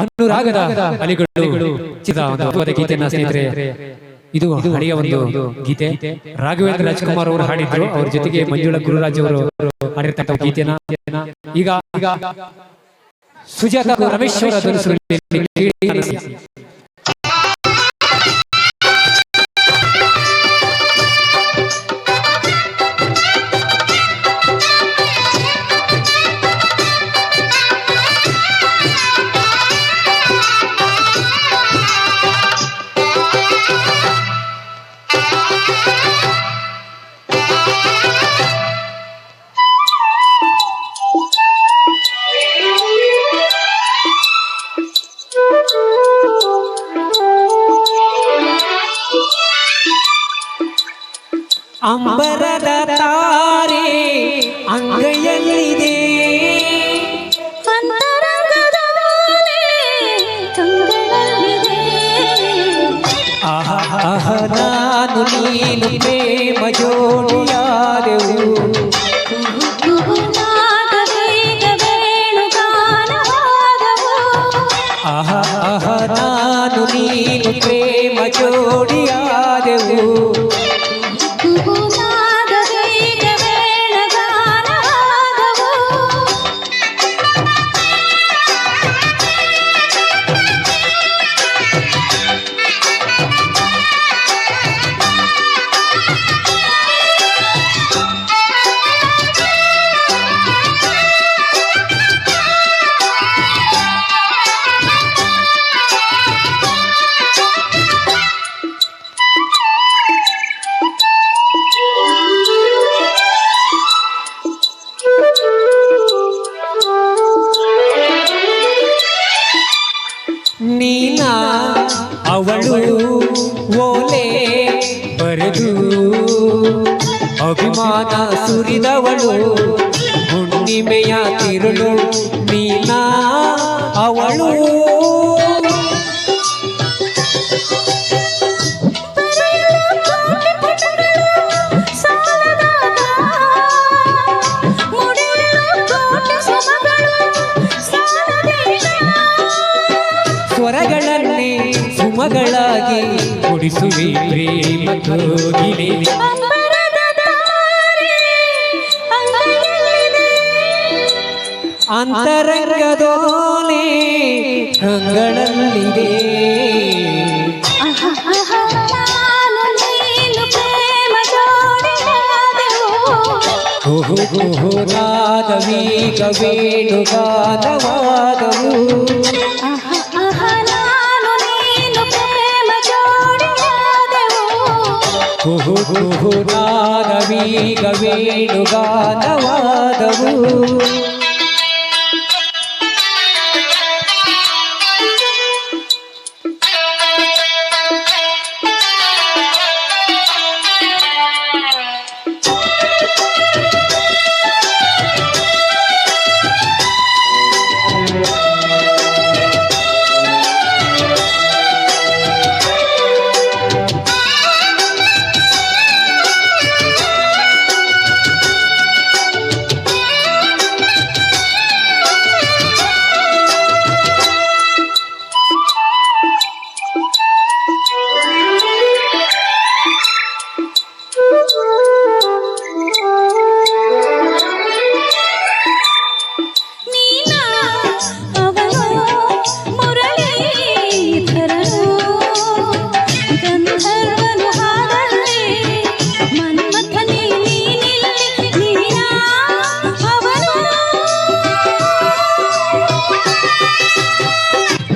ಅನುರಾಗದ ಅಲಿಗಳು ಚಿತ್ರ ಒಂದು ಗೀತೆಯನ್ನ ಸ್ನೇಹಿತರೆ ಇದು ಹಳೆಯ ಒಂದು ಗೀತೆ ರಾಘವೇಂದ್ರ ರಾಜ್ಕುಮಾರ್ ಅವರು ಹಾಡಿದ್ರು. ಅವ್ರ ಜೊತೆಗೆ ಮಂಜುಳಾ ಗುರುರಾಜ್ ಅವರು ಹಾಡಿರ್ತಕ್ಕಂಥ ಗೀತೆನ ಈಗ ಸುಜಾತ ರಮೇಶ್ ಅವರ ಧ್ವನಿಸುರಲ್ಲಿ ಅಂಬರದ ತಾರೆ ಅಂಗೈಯಲ್ಲಿದೆ, ಅಂತರಂಗದ ಕಂಗಳಲ್ಲಿದೆ. ಆಹ ನಾನು ನೀನು ಪ್ರೇಮ ಜೋಡಿಯಾದೆವು, ಆಹ ನಾನು ನೀನು ಪ್ರೇಮ ಜೋಡಿಯಾದೆವು. ನೀನ ಅವಳು ಓಲೆ ಬರೆದು ಅಭಿಮಾನ ಸುರಿದವಳು, ಹುಣ್ಣಿಮೆಯ ತಿರುಳು ನೀನ ಅವಳು. ಸ್ವರಗಳನ್ನೇ ಸುಮಗಳಾಗಿ ಕುಡಿಸುವೆ ಪ್ರೇಮ ಕೋಗಿಲೆ, ಅಂತರಂಗದೋಲೆ ಕಂಗಳಲ್ಲಿದೆ. ಓಹೋ ನಾದವೀಗ ವೇಣುಗಾನವಾದವು, ಓಹೋ ನಾದವೀಗ ವೇಣುಗಾನವಾದವು.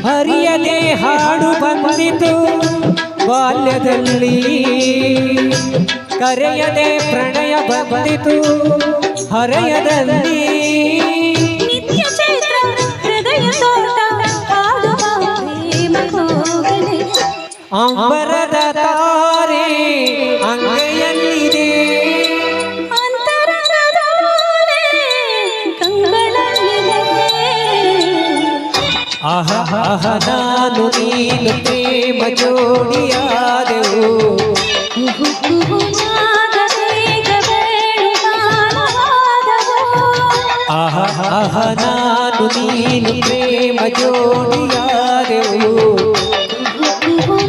ಹರಿಯದೆ ಹಾಡು ಬಂದಿತು ಬಾಲ್ಯದಲ್ಲಿ, ಕರೆಯದೆ ಪ್ರಣಯ ಬಂದಿತು ಹರೆಯದಲ್ಲಿ. ನಿತ್ಯ ಚೈತ್ರ ಹೃದಯ ತೋಟ ಆಡುವ ಪ್ರೇಮ ಕೋಗಿಲೆ, ಅಂಬರದ ತಾರೆ ಅಂಗೈಯಲ್ಲಿದೆ, ಅಂತರಂಗದೋಲೆ ಕಂಗಳಲ್ಲಿದೆ. ಆಹ ನಾನು ನೀನು ಪ್ರೇಮ ಜೋಡಿಯಾದೆವು, ಆಹ ನಾನು ನೀನು ಪ್ರೇಮ ಜೋಡಿಯಾದೆವು.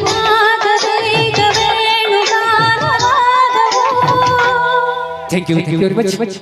ನಾಗವೇಗ ವೇಣುಗಾನವಾದವು. Thank you very much